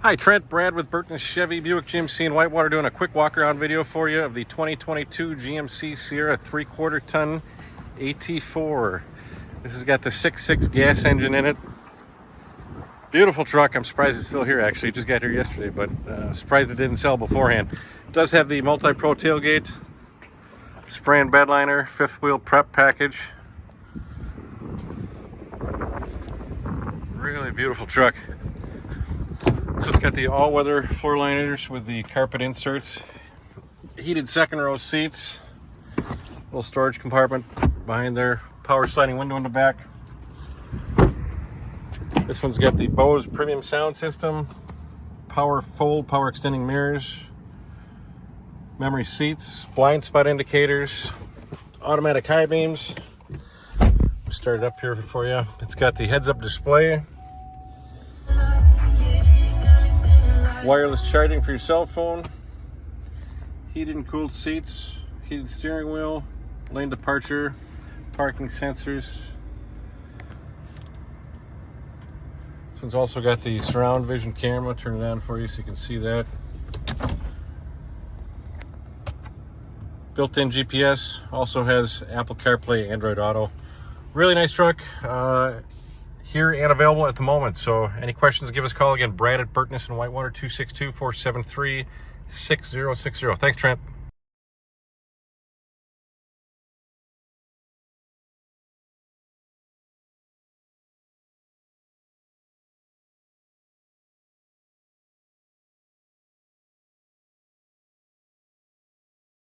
Hi, Trent, Brad with Burton's Chevy Buick GMC in Whitewater doing a quick walk-around video for you of the 2022 GMC Sierra 3/4 ton AT4. This has got the 6.6 gas engine in it. Beautiful truck. I'm surprised it's still here, actually. It just got here yesterday, but surprised it didn't sell beforehand. It does have the multi-pro tailgate, spray and bed liner, fifth wheel prep package. Really beautiful truck. So it's got the all-weather floor liners with the carpet inserts, heated second row seats, little storage compartment behind there, power sliding window in the back. This one's got the Bose premium sound system, power fold, power extending mirrors, memory seats, blind spot indicators, automatic high beams. Start it up here for you. It's got the heads-up display, wireless charging for your cell phone, heated and cooled seats, heated steering wheel, lane departure, parking sensors. This one's also got the surround vision camera. Turn it on for you so you can see that. Built-in GPS, also has Apple CarPlay, Android Auto. Really nice truck. Here and available at the moment. So any questions, give us a call again. Brad at Burton's in Whitewater, 262-473-6060. Thanks, Trent.